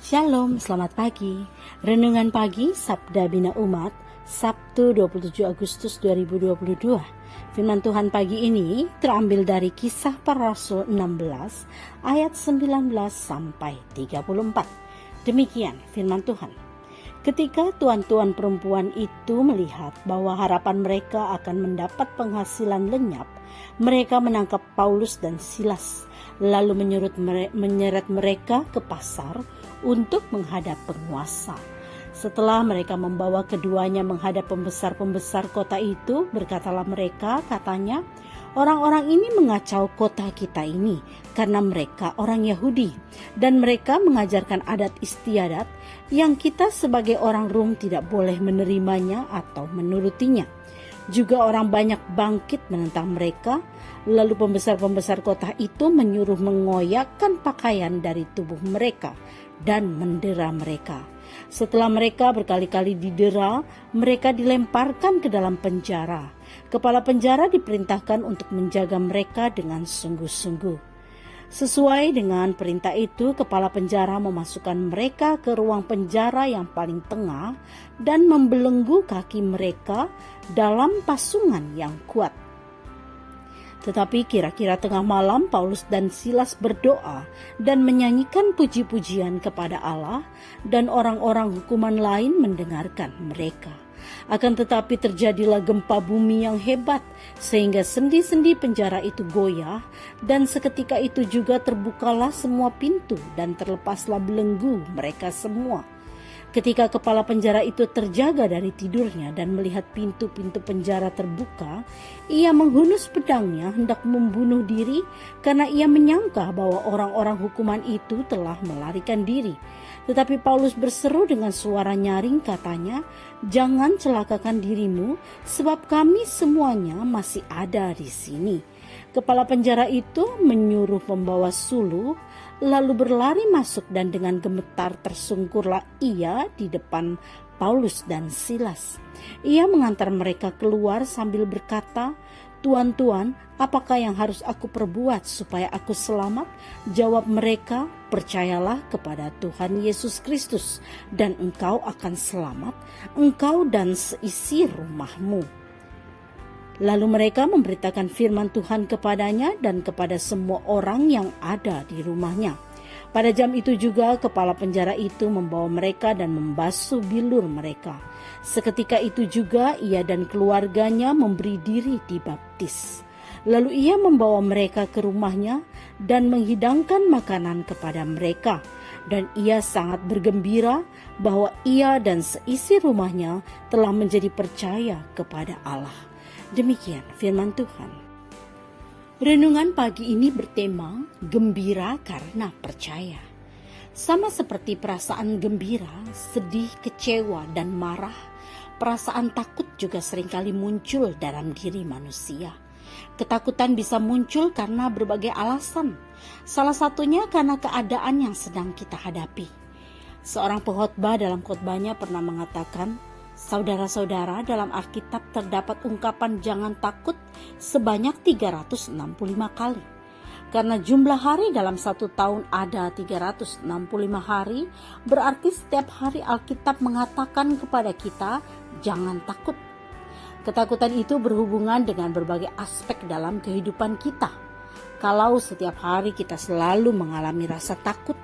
Shalom, selamat pagi. Renungan pagi Sabda Bina Umat, Sabtu 27 Agustus 2022. Firman Tuhan pagi ini terambil dari Kisah Para Rasul 16 ayat 19 sampai 34. Demikian firman Tuhan. Ketika tuan-tuan perempuan itu melihat bahwa harapan mereka akan mendapat penghasilan lenyap, mereka menangkap Paulus dan Silas, lalu menyeret mereka ke pasar untuk menghadap penguasa. Setelah mereka membawa keduanya menghadap pembesar-pembesar kota itu, berkatalah mereka, katanya, orang-orang ini mengacau kota kita ini karena mereka orang Yahudi dan mereka mengajarkan adat istiadat yang kita sebagai orang Rom tidak boleh menerimanya atau menurutinya. Juga orang banyak bangkit menentang mereka, lalu pembesar-pembesar kota itu menyuruh mengoyakkan pakaian dari tubuh mereka dan mendera mereka. Setelah mereka berkali-kali didera, mereka dilemparkan ke dalam penjara. Kepala penjara diperintahkan untuk menjaga mereka dengan sungguh-sungguh. Sesuai dengan perintah itu, kepala penjara memasukkan mereka ke ruang penjara yang paling tengah dan membelenggu kaki mereka dalam pasungan yang kuat. Tetapi kira-kira tengah malam, Paulus dan Silas berdoa dan menyanyikan puji-pujian kepada Allah, dan orang-orang hukuman lain mendengarkan mereka. Akan tetapi terjadilah gempa bumi yang hebat, sehingga sendi-sendi penjara itu goyah, dan seketika itu juga terbukalah semua pintu dan terlepaslah belenggu mereka semua. Ketika kepala penjara itu terjaga dari tidurnya dan melihat pintu-pintu penjara terbuka, ia menghunus pedangnya hendak membunuh diri karena ia menyangka bahwa orang-orang hukuman itu telah melarikan diri. Tetapi Paulus berseru dengan suara nyaring, katanya, "Jangan celakakan dirimu, sebab kami semuanya masih ada di sini." Kepala penjara itu menyuruh pembawa suluh, lalu berlari masuk dan dengan gemetar tersungkurlah ia di depan Paulus dan Silas. Ia mengantar mereka keluar sambil berkata, "Tuan-tuan, apakah yang harus aku perbuat supaya aku selamat?" Jawab mereka, "Percayalah kepada Tuhan Yesus Kristus dan engkau akan selamat, engkau dan seisi rumahmu." Lalu mereka memberitakan firman Tuhan kepadanya dan kepada semua orang yang ada di rumahnya. Pada jam itu juga kepala penjara itu membawa mereka dan membasuh bilur mereka. Seketika itu juga ia dan keluarganya memberi diri dibaptis. Lalu ia membawa mereka ke rumahnya dan menghidangkan makanan kepada mereka. Dan ia sangat bergembira bahwa ia dan seisi rumahnya telah menjadi percaya kepada Allah. Demikian firman Tuhan. Renungan pagi ini bertema gembira karena percaya. Sama seperti perasaan gembira, sedih, kecewa, dan marah, perasaan takut juga seringkali muncul dalam diri manusia. Ketakutan bisa muncul karena berbagai alasan. Salah satunya karena keadaan yang sedang kita hadapi. Seorang pengkhotbah dalam khotbahnya pernah mengatakan, "Saudara-saudara, dalam Alkitab terdapat ungkapan jangan takut sebanyak 365 kali. Karena jumlah hari dalam satu tahun ada 365 hari, berarti setiap hari Alkitab mengatakan kepada kita, jangan takut." Ketakutan itu berhubungan dengan berbagai aspek dalam kehidupan kita. Kalau setiap hari kita selalu mengalami rasa takut,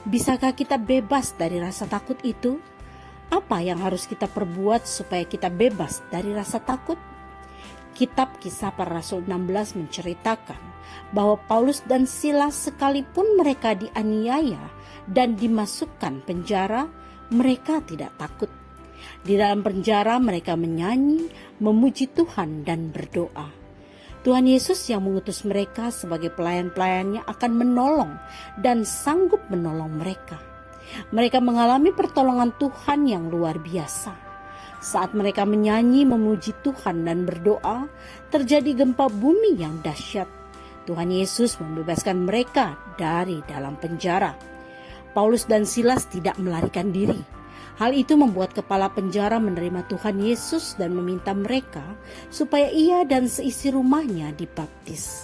bisakah kita bebas dari rasa takut itu? Apa yang harus kita perbuat supaya kita bebas dari rasa takut? Kitab Kisah Para Rasul 16 menceritakan bahwa Paulus dan Silas sekalipun mereka dianiaya dan dimasukkan penjara, mereka tidak takut. Di dalam penjara mereka menyanyi, memuji Tuhan dan berdoa. Tuhan Yesus yang mengutus mereka sebagai pelayan-pelayannya akan menolong dan sanggup menolong mereka. Mereka mengalami pertolongan Tuhan yang luar biasa. Saat mereka menyanyi, memuji Tuhan dan berdoa, terjadi gempa bumi yang dahsyat. Tuhan Yesus membebaskan mereka dari dalam penjara. Paulus dan Silas tidak melarikan diri. Hal itu membuat kepala penjara menerima Tuhan Yesus dan meminta mereka supaya ia dan seisi rumahnya dibaptis.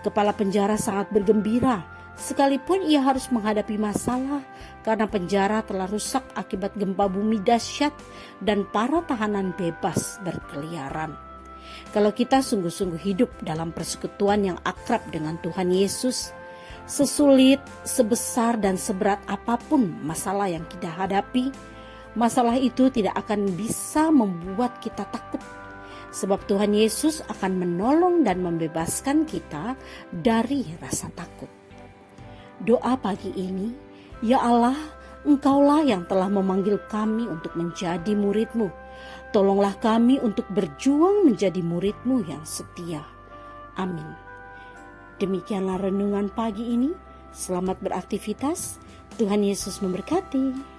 Kepala penjara sangat bergembira Sekalipun ia harus menghadapi masalah karena penjara telah rusak akibat gempa bumi dahsyat dan para tahanan bebas berkeliaran. Kalau kita sungguh-sungguh hidup dalam persekutuan yang akrab dengan Tuhan Yesus, sesulit, sebesar dan seberat apapun masalah yang kita hadapi, masalah itu tidak akan bisa membuat kita takut. Sebab Tuhan Yesus akan menolong dan membebaskan kita dari rasa takut. Doa pagi ini, ya Allah, Engkaulah yang telah memanggil kami untuk menjadi murid-Mu. Tolonglah kami untuk berjuang menjadi murid-Mu yang setia. Amin. Demikianlah renungan pagi ini. Selamat beraktivitas. Tuhan Yesus memberkati.